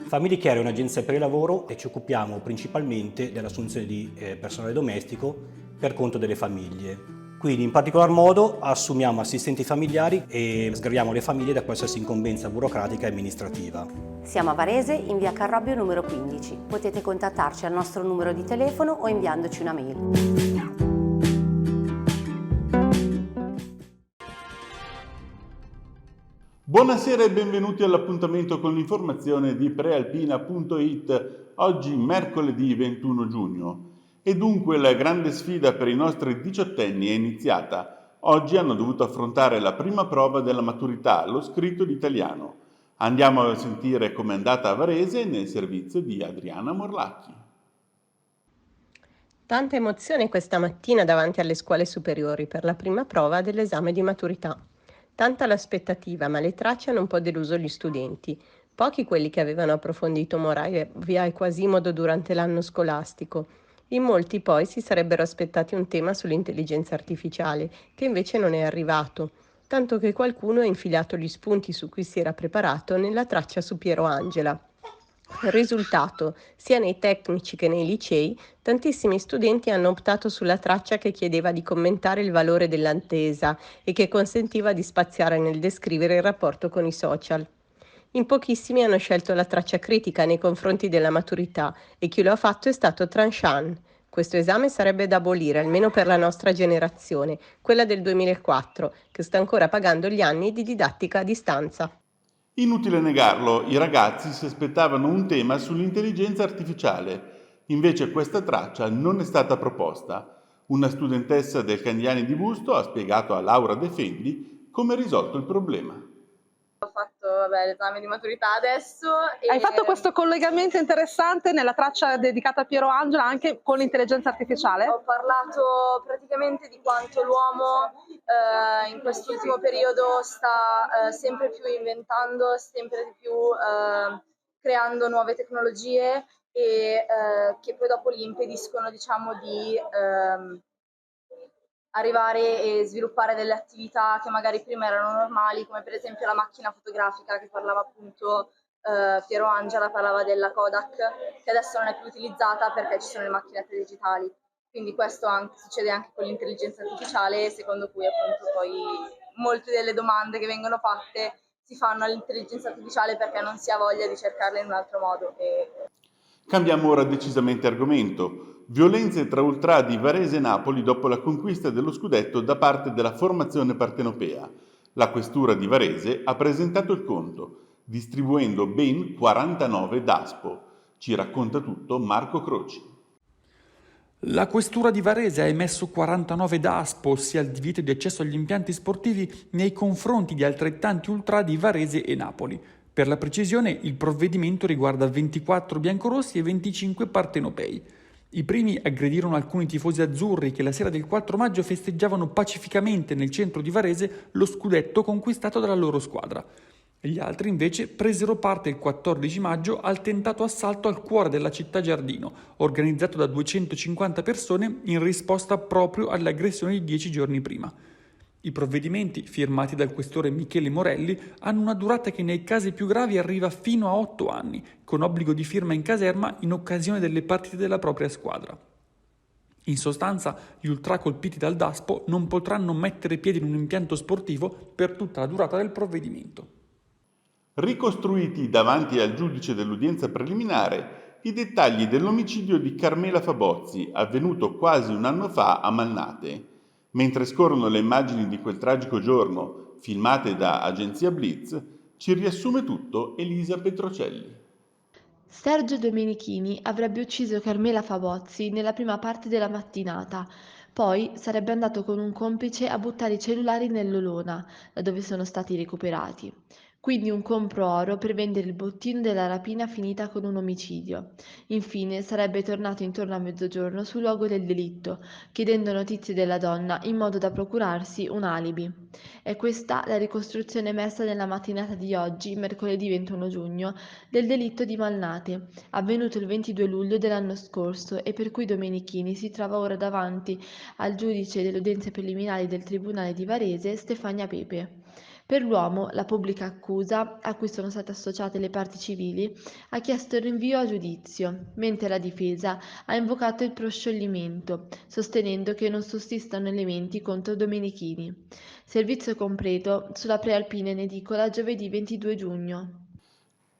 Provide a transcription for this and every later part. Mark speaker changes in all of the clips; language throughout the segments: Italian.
Speaker 1: Family Care è un'agenzia per il lavoro e ci occupiamo principalmente dell'assunzione di personale domestico per conto delle famiglie. Quindi in particolar modo assumiamo assistenti familiari e sgraviamo le famiglie da qualsiasi incombenza burocratica e amministrativa.
Speaker 2: Siamo a Varese, in via Carrobbio numero 15. Potete contattarci al nostro numero di telefono o inviandoci una mail.
Speaker 3: Buonasera e benvenuti all'appuntamento con l'informazione di prealpina.it, oggi mercoledì 21 giugno. E dunque la grande sfida per i nostri diciottenni è iniziata. Oggi hanno dovuto affrontare la prima prova della maturità, lo scritto d'italiano. Andiamo a sentire com'è andata a Varese nel servizio di Adriana Morlacchi.
Speaker 4: Tanta emozione questa mattina davanti alle scuole superiori per la prima prova dell'esame di maturità. Tanta l'aspettativa, ma le tracce hanno un po' deluso gli studenti. Pochi quelli che avevano approfondito Moravia e Quasimodo durante l'anno scolastico. In molti poi si sarebbero aspettati un tema sull'intelligenza artificiale, che invece non è arrivato, tanto che qualcuno ha infilato gli spunti su cui si era preparato nella traccia su Piero Angela. Risultato, sia nei tecnici che nei licei, tantissimi studenti hanno optato sulla traccia che chiedeva di commentare il valore dell'attesa e che consentiva di spaziare nel descrivere il rapporto con i social. In pochissimi hanno scelto la traccia critica nei confronti della maturità e chi lo ha fatto è stato Transhan. Questo esame sarebbe da abolire, almeno per la nostra generazione, quella del 2004, che sta ancora pagando gli anni di didattica a distanza.
Speaker 3: Inutile negarlo, i ragazzi si aspettavano un tema sull'intelligenza artificiale, invece questa traccia non è stata proposta. Una studentessa del Candiani di Busto ha spiegato a Laura De Fendi come è risolto il problema.
Speaker 5: Ho fatto l'esame di maturità adesso.
Speaker 6: Hai fatto questo collegamento interessante nella traccia dedicata a Piero Angela anche con l'intelligenza artificiale?
Speaker 5: Ho parlato praticamente di quanto l'uomo in quest'ultimo periodo sta sempre più inventando, sempre di più creando nuove tecnologie e che poi dopo gli impediscono, diciamo, di arrivare e sviluppare delle attività che magari prima erano normali, come per esempio la macchina fotografica che parlava appunto Piero Angela, parlava della Kodak, che adesso non è più utilizzata perché ci sono le macchinette digitali. Quindi questo succede anche con l'intelligenza artificiale, secondo cui appunto poi molte delle domande che vengono fatte si fanno all'intelligenza artificiale perché non si ha voglia di cercarle in un altro modo.
Speaker 3: Cambiamo ora decisamente argomento. Violenze tra ultrà di Varese e Napoli dopo la conquista dello scudetto da parte della formazione partenopea. La questura di Varese ha presentato il conto, distribuendo ben 49 DASPO. Ci racconta tutto Marco Croci.
Speaker 7: La questura di Varese ha emesso 49 DASPO, ossia il divieto di accesso agli impianti sportivi nei confronti di altrettanti ultrà di Varese e Napoli. Per la precisione, il provvedimento riguarda 24 biancorossi e 25 partenopei. I primi aggredirono alcuni tifosi azzurri che la sera del 4 maggio festeggiavano pacificamente nel centro di Varese lo scudetto conquistato dalla loro squadra. Gli altri invece presero parte il 14 maggio al tentato assalto al cuore della città giardino, organizzato da 250 persone in risposta proprio alle aggressioni di 10 giorni prima. I provvedimenti, firmati dal questore Michele Morelli, hanno una durata che nei casi più gravi arriva fino a 8 anni, con obbligo di firma in caserma in occasione delle partite della propria squadra. In sostanza, gli ultrà colpiti dal DASPO non potranno mettere piede in un impianto sportivo per tutta la durata del provvedimento.
Speaker 3: Ricostruiti davanti al giudice dell'udienza preliminare i dettagli dell'omicidio di Carmela Fabozzi, avvenuto quasi un anno fa a Malnate. Mentre scorrono le immagini di quel tragico giorno, filmate da Agenzia Blitz, ci riassume tutto Elisa Petrocelli.
Speaker 8: Sergio Domenichini avrebbe ucciso Carmela Fabozzi nella prima parte della mattinata, poi sarebbe andato con un complice a buttare i cellulari nell'Olona, da dove sono stati recuperati. Quindi un compro oro per vendere il bottino della rapina finita con un omicidio. Infine sarebbe tornato intorno a mezzogiorno sul luogo del delitto, chiedendo notizie della donna in modo da procurarsi un alibi. È questa la ricostruzione emessa nella mattinata di oggi, mercoledì 21 giugno, del delitto di Malnate, avvenuto il 22 luglio dell'anno scorso e per cui Domenichini si trova ora davanti al giudice delle udienze preliminari del Tribunale di Varese, Stefania Pepe. Per l'uomo, la pubblica accusa, a cui sono state associate le parti civili, ha chiesto il rinvio a giudizio, mentre la difesa ha invocato il proscioglimento, sostenendo che non sussistano elementi contro Domenichini. Servizio completo sulla Prealpina in edicola giovedì 22 giugno.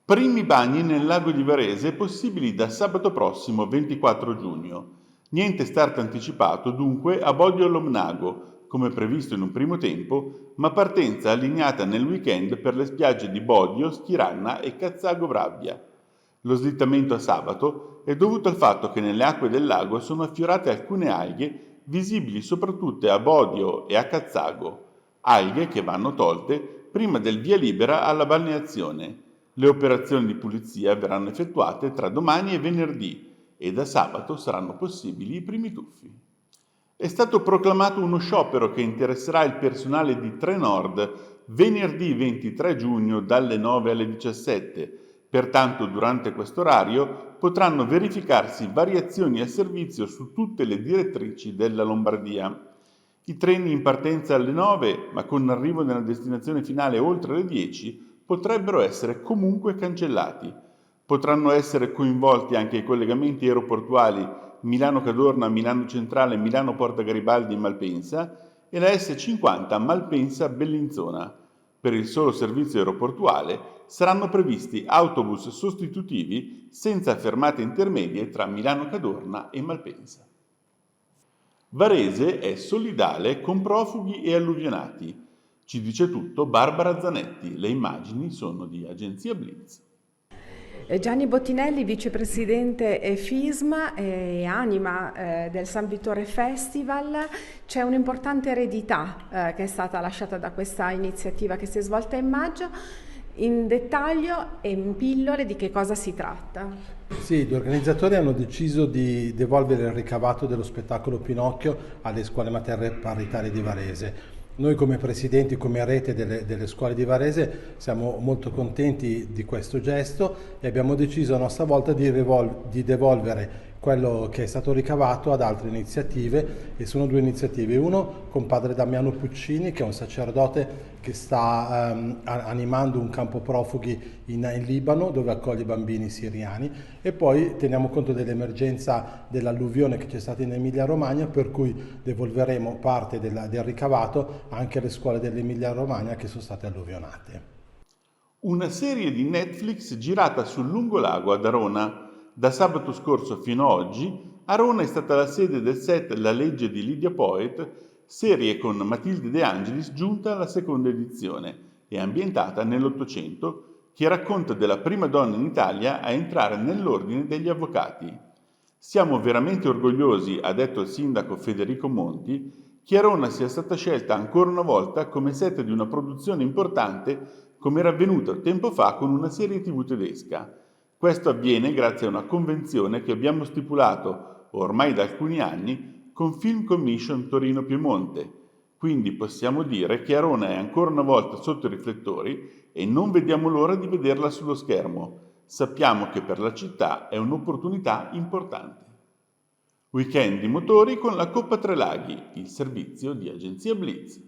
Speaker 3: Primi bagni nel lago di Varese possibili da sabato prossimo 24 giugno. Niente start anticipato dunque a Bodio Lomnago, come previsto in un primo tempo, ma partenza allineata nel weekend per le spiagge di Bodio, Schiranna e Cazzago Brabbia. Lo slittamento a sabato è dovuto al fatto che nelle acque del lago sono affiorate alcune alghe visibili soprattutto a Bodio e a Cazzago, alghe che vanno tolte prima del via libera alla balneazione. Le operazioni di pulizia verranno effettuate tra domani e venerdì e da sabato saranno possibili i primi tuffi. È stato proclamato uno sciopero che interesserà il personale di Trenord venerdì 23 giugno dalle 9 alle 17. Pertanto durante questo orario potranno verificarsi variazioni a servizio su tutte le direttrici della Lombardia. I treni in partenza alle 9, ma con arrivo nella destinazione finale oltre le 10, potrebbero essere comunque cancellati. Potranno essere coinvolti anche i collegamenti aeroportuali Milano-Cadorna, Milano Centrale, Milano-Porta Garibaldi Malpensa e la S50 Malpensa-Bellinzona. Per il solo servizio aeroportuale saranno previsti autobus sostitutivi senza fermate intermedie tra Milano-Cadorna e Malpensa. Varese è solidale con profughi e alluvionati. Ci dice tutto Barbara Zanetti, le immagini sono di Agenzia Blitz.
Speaker 9: Gianni Bottinelli, vicepresidente FISM e anima del San Vittore Festival. C'è un'importante eredità che è stata lasciata da questa iniziativa che si è svolta in maggio. In dettaglio e in pillole di che cosa si tratta?
Speaker 10: Sì, gli organizzatori hanno deciso di devolvere il ricavato dello spettacolo Pinocchio alle scuole materne paritarie di Varese. Noi come presidenti, come rete delle scuole di Varese siamo molto contenti di questo gesto e abbiamo deciso a nostra volta di devolvere quello che è stato ricavato ad altre iniziative, e sono due iniziative. Uno con padre Damiano Puccini, che è un sacerdote che sta animando un campo profughi in Libano dove accoglie bambini siriani, e poi teniamo conto dell'emergenza dell'alluvione che c'è stata in Emilia Romagna, per cui devolveremo parte del ricavato anche alle scuole dell'Emilia Romagna che sono state alluvionate.
Speaker 3: Una serie di Netflix girata sul lungolago ad Arona. Da sabato scorso fino ad oggi, Arona è stata la sede del set La legge di Lydia Poet, serie con Matilde De Angelis giunta alla seconda edizione e ambientata nell'Ottocento, che racconta della prima donna in Italia a entrare nell'ordine degli avvocati. Siamo veramente orgogliosi, ha detto il sindaco Federico Monti, che Arona sia stata scelta ancora una volta come set di una produzione importante come era avvenuto tempo fa con una serie TV tedesca. Questo avviene grazie a una convenzione che abbiamo stipulato ormai da alcuni anni con Film Commission Torino Piemonte. Quindi possiamo dire che Arona è ancora una volta sotto i riflettori e non vediamo l'ora di vederla sullo schermo. Sappiamo che per la città è un'opportunità importante. Weekend di motori con la Coppa Tre Laghi, il servizio di Agenzia Blitz.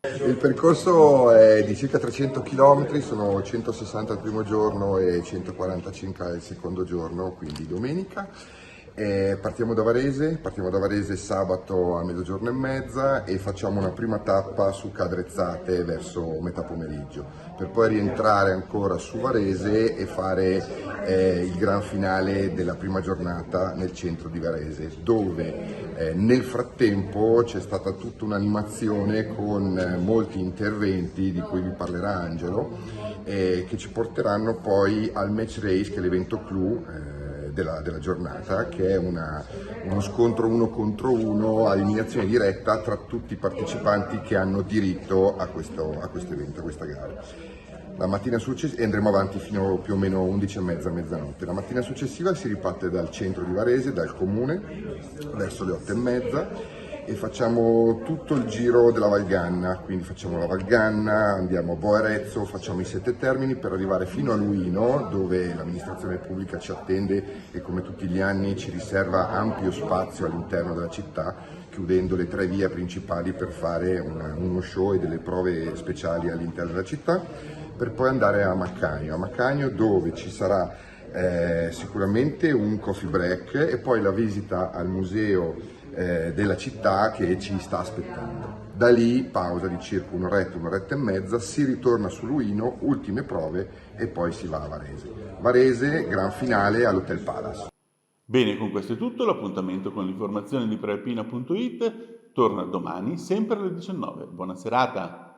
Speaker 11: Il percorso è di circa 300 km, sono 160 il primo giorno e 145 il secondo giorno, quindi domenica. Partiamo da Varese sabato a mezzogiorno e mezza e facciamo una prima tappa su Cadrezzate verso metà pomeriggio, per poi rientrare ancora su Varese e fare il gran finale della prima giornata nel centro di Varese, dove nel frattempo c'è stata tutta un'animazione con molti interventi di cui vi parlerà Angelo, che ci porteranno poi al match race, che è l'evento clou della giornata, che è uno scontro 1 contro 1 a eliminazione diretta tra tutti i partecipanti che hanno diritto a questo evento, a questa gara. La mattina successiva andremo avanti fino più o meno 11:30, mezzanotte. La mattina successiva si riparte dal centro di Varese, dal comune, verso le 8:30 e facciamo tutto il giro della Valganna, quindi facciamo la Valganna, andiamo a Boerezzo, facciamo i 7 termini per arrivare fino a Luino, dove l'amministrazione pubblica ci attende e come tutti gli anni ci riserva ampio spazio all'interno della città, chiudendo le 3 vie principali per fare uno show e delle prove speciali all'interno della città, per poi andare a Maccanio dove ci sarà sicuramente un coffee break e poi la visita al museo della città che ci sta aspettando. Da lì pausa di circa un'oretta e mezza, si ritorna su Luino, ultime prove e poi si va a Varese. Varese, gran finale all'Hotel Palace.
Speaker 3: Bene, con questo è tutto, l'appuntamento con l'informazione di prealpina.it torna domani sempre alle 19. Buona serata!